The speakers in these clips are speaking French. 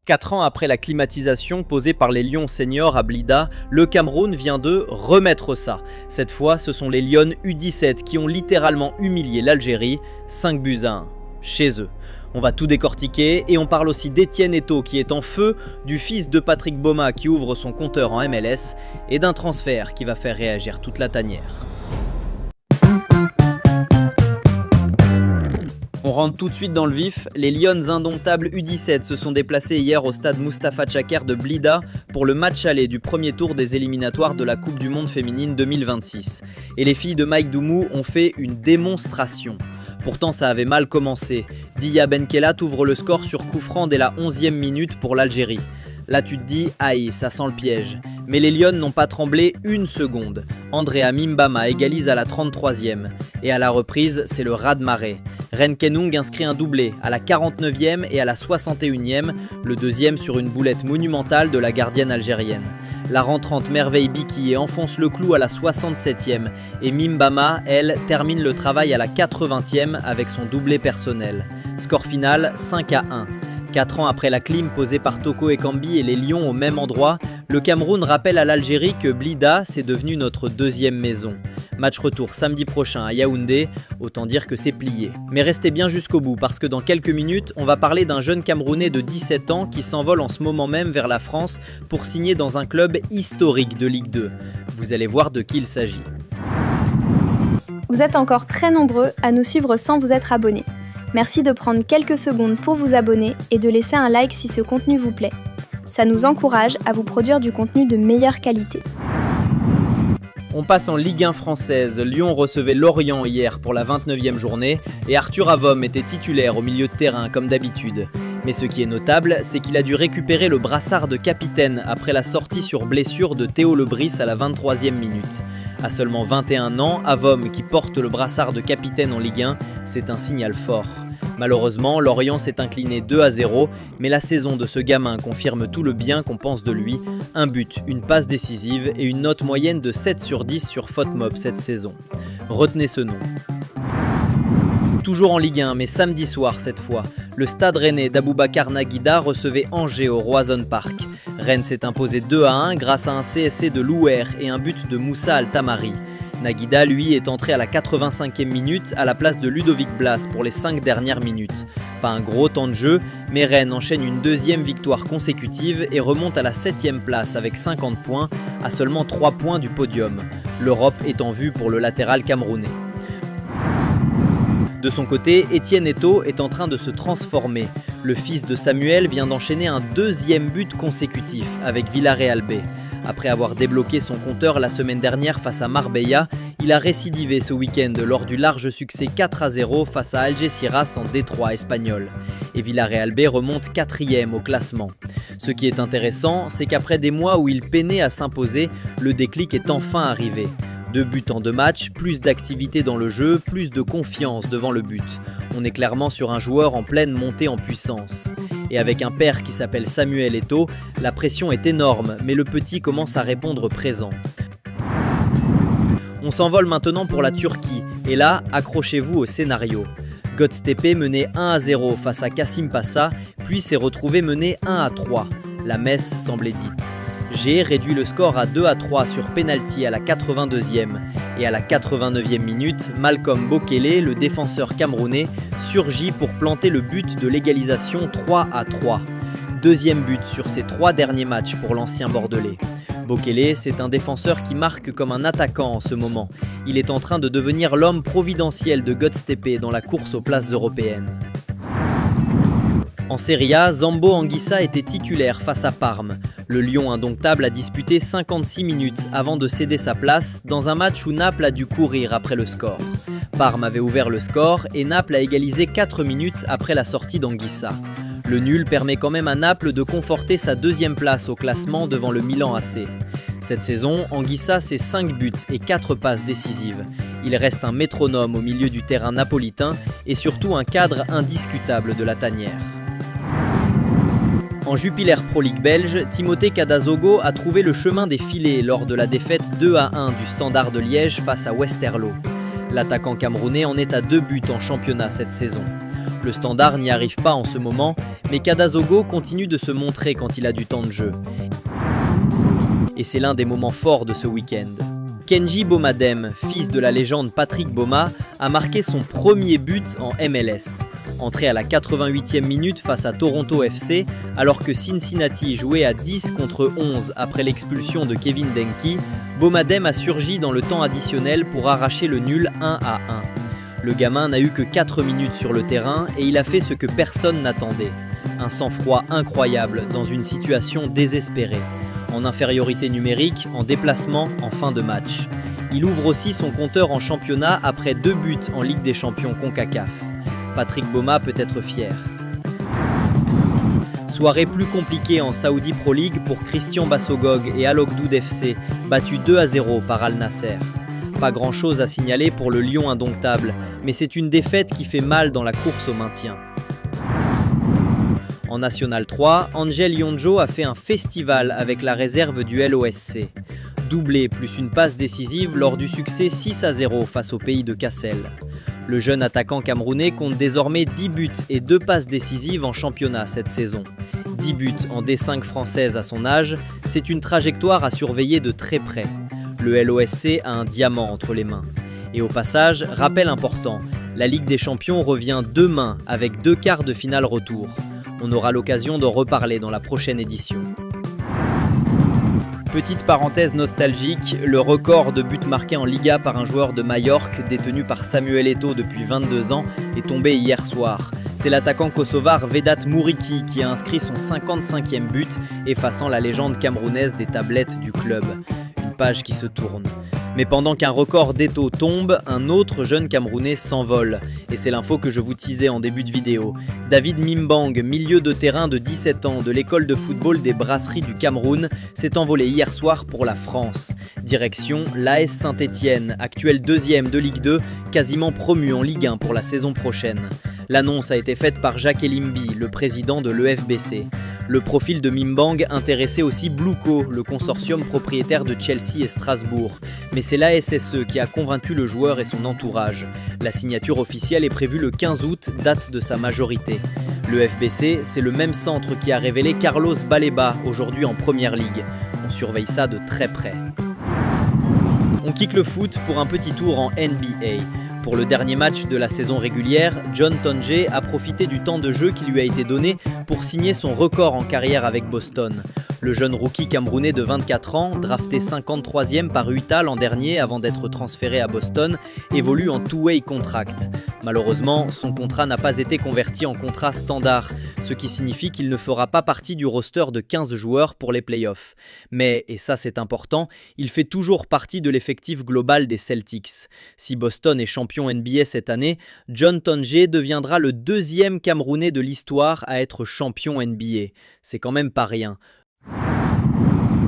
4 ans après la climatisation posée par les Lions seniors à Blida, le Cameroun vient de remettre ça. Cette fois, ce sont les Lions U17 qui ont littéralement humilié l'Algérie, 5-1, chez eux. On va tout décortiquer et on parle aussi d'Etienne Eto'o qui est en feu, du fils de Patrick Boma qui ouvre son compteur en MLS et d'un transfert qui va faire réagir toute la tanière. On rentre tout de suite dans le vif. Les Lions indomptables U17 se sont déplacés hier au stade Mustapha Tchaker de Blida pour le match aller du premier tour des éliminatoires de la Coupe du Monde féminine 2026. Et les filles de Mike Doumou ont fait une démonstration. Pourtant ça avait mal commencé. Dia Benkelat ouvre le score sur coup franc dès la 11e minute pour l'Algérie. Là tu te dis, aïe, ça sent le piège. Mais les Lions n'ont pas tremblé une seconde. Andrea Mimbama égalise à la 33e. Et à la reprise, c'est le raz-de-marée. Ren Kenung inscrit un doublé à la 49e et à la 61e, le deuxième sur une boulette monumentale de la gardienne algérienne. La rentrante Merveille Biki enfonce le clou à la 67e et Mimbama, elle, termine le travail à la 80e avec son doublé personnel. Score final 5-1. 4 ans après la clim posée par Toko Ekambi et les Lions au même endroit, le Cameroun rappelle à l'Algérie que Blida, c'est devenu notre deuxième maison. Match retour samedi prochain à Yaoundé, autant dire que c'est plié. Mais restez bien jusqu'au bout parce que dans quelques minutes, on va parler d'un jeune Camerounais de 17 ans qui s'envole en ce moment même vers la France pour signer dans un club historique de Ligue 2. Vous allez voir de qui il s'agit. Vous êtes encore très nombreux à nous suivre sans vous être abonnés. Merci de prendre quelques secondes pour vous abonner et de laisser un like si ce contenu vous plaît. Ça nous encourage à vous produire du contenu de meilleure qualité. On passe en Ligue 1 française. Lyon recevait Lorient hier pour la 29e journée et Arthur Avom était titulaire au milieu de terrain comme d'habitude. Mais ce qui est notable, c'est qu'il a dû récupérer le brassard de capitaine après la sortie sur blessure de Théo Lebris à la 23e minute. À seulement 21 ans, Avom qui porte le brassard de capitaine en Ligue 1, c'est un signal fort. Malheureusement, Lorient s'est incliné 2-0, mais la saison de ce gamin confirme tout le bien qu'on pense de lui. Un but, une passe décisive et une note moyenne de 7 sur 10 sur FotMob cette saison. Retenez ce nom. Toujours en Ligue 1, mais samedi soir cette fois, le stade rennais d'Aboubacar Naguida recevait Angers au Roazhon Park. Rennes s'est imposé 2-1 grâce à un CSC de Louer et un but de Moussa Altamari. Naguida, lui, est entré à la 85e minute à la place de Ludovic Blas pour les 5 dernières minutes. Pas un gros temps de jeu, mais Rennes enchaîne une deuxième victoire consécutive et remonte à la 7e place avec 50 points, à seulement 3 points du podium. L'Europe est en vue pour le latéral camerounais. De son côté, Etienne Eto'o est en train de se transformer. Le fils de Samuel vient d'enchaîner un deuxième but consécutif avec Villarreal B. Après avoir débloqué son compteur la semaine dernière face à Marbella, il a récidivé ce week-end lors du large succès 4-0 face à Algeciras en Détroit espagnol. Et Villarreal B remonte 4e au classement. Ce qui est intéressant, c'est qu'après des mois où il peinait à s'imposer, le déclic est enfin arrivé. 2 buts en 2 matchs, plus d'activité dans le jeu, plus de confiance devant le but. On est clairement sur un joueur en pleine montée en puissance. Et avec un père qui s'appelle Samuel Eto'o, la pression est énorme, mais le petit commence à répondre présent. On s'envole maintenant pour la Turquie, et là, accrochez-vous au scénario. Göztepe menait 1-0 face à Kasım Pasa, puis s'est retrouvé mené 1-3. La messe semblait dite. G réduit le score à 2-3 sur penalty à la 82e. Et à la 89e minute, Malcolm Bokele, le défenseur camerounais, surgit pour planter le but de l'égalisation 3-3. Deuxième but sur ses 3 derniers matchs pour l'ancien bordelais. Bokele, c'est un défenseur qui marque comme un attaquant en ce moment. Il est en train de devenir l'homme providentiel de Göztepe dans la course aux places européennes. En Serie A, Zambo Anguissa était titulaire face à Parme. Le Lion indomptable a disputé 56 minutes avant de céder sa place dans un match où Naples a dû courir après le score. Parme avait ouvert le score et Naples a égalisé 4 minutes après la sortie d'Anguissa. Le nul permet quand même à Naples de conforter sa 2e place au classement devant le Milan AC. Cette saison, Anguissa c'est 5 buts et 4 passes décisives. Il reste un métronome au milieu du terrain napolitain et surtout un cadre indiscutable de la tanière. En Jupiler Pro League belge, Timothée Kadazogo a trouvé le chemin des filets lors de la défaite 2-1 du Standard de Liège face à Westerlo. L'attaquant camerounais en est à 2 buts en championnat cette saison. Le Standard n'y arrive pas en ce moment, mais Kadazogo continue de se montrer quand il a du temps de jeu. Et c'est l'un des moments forts de ce week-end. Kenji Bomadem, fils de la légende Patrick Boma, a marqué son premier but en MLS. Entré à la 88e minute face à Toronto FC, alors que Cincinnati jouait à 10 contre 11 après l'expulsion de Kevin Denki, Bomadem a surgi dans le temps additionnel pour arracher le nul 1-1. Le gamin n'a eu que 4 minutes sur le terrain et il a fait ce que personne n'attendait. Un sang-froid incroyable dans une situation désespérée. En infériorité numérique, en déplacement, en fin de match. Il ouvre aussi son compteur en championnat après 2 buts en Ligue des Champions CONCACAF. Patrick Boma peut être fier. Soirée plus compliquée en Saudi Pro League pour Christian Bassogog et Al Ogdoud FC, battus 2-0 par Al Nasser. Pas grand chose à signaler pour le Lion indomptable, mais c'est une défaite qui fait mal dans la course au maintien. En National 3, Angel Yonjo a fait un festival avec la réserve du LOSC. Doublé plus une passe décisive lors du succès 6-0 face au pays de Cassel. Le jeune attaquant camerounais compte désormais 10 buts et 2 passes décisives en championnat cette saison. 10 buts en D5 française à son âge, c'est une trajectoire à surveiller de très près. Le LOSC a un diamant entre les mains. Et au passage, rappel important, la Ligue des Champions revient demain avec 2 quarts de finale retour. On aura l'occasion d'en reparler dans la prochaine édition. Petite parenthèse nostalgique, le record de buts marqués en Liga par un joueur de Majorque, détenu par Samuel Eto'o depuis 22 ans, est tombé hier soir. C'est l'attaquant kosovar Vedat Muriqi qui a inscrit son 55e but, effaçant la légende camerounaise des tablettes du club. Une page qui se tourne. Mais pendant qu'un record d'Eto'o tombe, un autre jeune Camerounais s'envole. Et c'est l'info que je vous teasais en début de vidéo. David Mimbang, milieu de terrain de 17 ans de l'école de football des Brasseries du Cameroun, s'est envolé hier soir pour la France. Direction l'AS Saint-Étienne, actuel 2e de Ligue 2, quasiment promu en Ligue 1 pour la saison prochaine. L'annonce a été faite par Jacques Elimbi, le président de l'EFBC. Le profil de Mimbang intéressait aussi Bluco, le consortium propriétaire de Chelsea et Strasbourg. Mais c'est l'ASSE qui a convaincu le joueur et son entourage. La signature officielle est prévue le 15 août, date de sa majorité. Le FBC, c'est le même centre qui a révélé Carlos Baleba, aujourd'hui en Première Ligue. On surveille ça de très près. On quitte le foot pour un petit tour en NBA. Pour le dernier match de la saison régulière, John Tonje a profité du temps de jeu qui lui a été donné pour signer son record en carrière avec Boston. Le jeune rookie camerounais de 24 ans, drafté 53e par Utah l'an dernier avant d'être transféré à Boston, évolue en two-way contract. Malheureusement, son contrat n'a pas été converti en contrat standard, ce qui signifie qu'il ne fera pas partie du roster de 15 joueurs pour les playoffs. Mais, et ça c'est important, il fait toujours partie de l'effectif global des Celtics. Si Boston est champion NBA cette année, John Tonje deviendra le 2e Camerounais de l'histoire à être champion NBA. C'est quand même pas rien.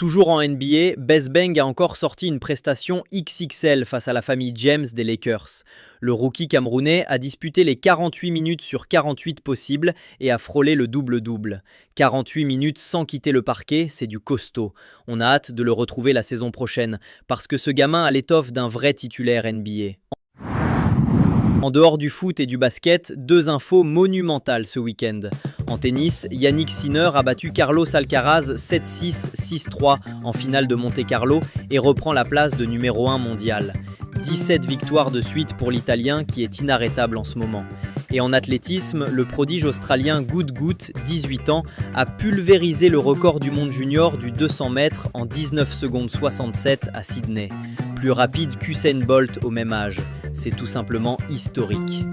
Toujours en NBA, Bess Beng a encore sorti une prestation XXL face à la famille James des Lakers. Le rookie camerounais a disputé les 48 minutes sur 48 possibles et a frôlé le double-double. 48 minutes sans quitter le parquet, c'est du costaud. On a hâte de le retrouver la saison prochaine, parce que ce gamin a l'étoffe d'un vrai titulaire NBA. En dehors du foot et du basket, 2 infos monumentales ce week-end. En tennis, Yannick Sinner a battu Carlos Alcaraz 7-6, 6-3 en finale de Monte-Carlo et reprend la place de numéro 1 mondial. 17 victoires de suite pour l'Italien qui est inarrêtable en ce moment. Et en athlétisme, le prodige australien Good Good, 18 ans, a pulvérisé le record du monde junior du 200 mètres en 19 secondes 67 à Sydney. Plus rapide qu'Usain Bolt au même âge. C'est tout simplement historique.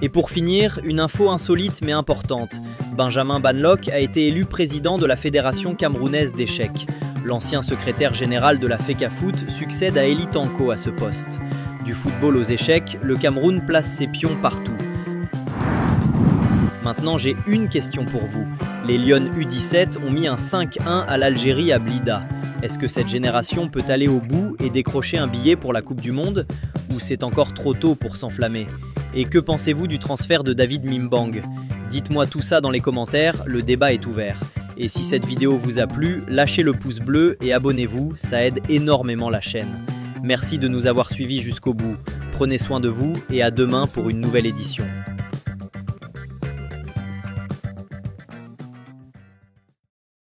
Et pour finir, une info insolite mais importante. Benjamin Banlock a été élu président de la Fédération camerounaise d'échecs. L'ancien secrétaire général de la FECAFOOT succède à Elie Tanko à ce poste. Du football aux échecs, le Cameroun place ses pions partout. Maintenant, j'ai une question pour vous. Les Lions U17 ont mis un 5-1 à l'Algérie à Blida. Est-ce que cette génération peut aller au bout et décrocher un billet pour la Coupe du Monde? Ou c'est encore trop tôt pour s'enflammer? Et que pensez-vous du transfert de David Mimbang? Dites-moi tout ça dans les commentaires, le débat est ouvert. Et si cette vidéo vous a plu, lâchez le pouce bleu et abonnez-vous, ça aide énormément la chaîne. Merci de nous avoir suivis jusqu'au bout. Prenez soin de vous et à demain pour une nouvelle édition.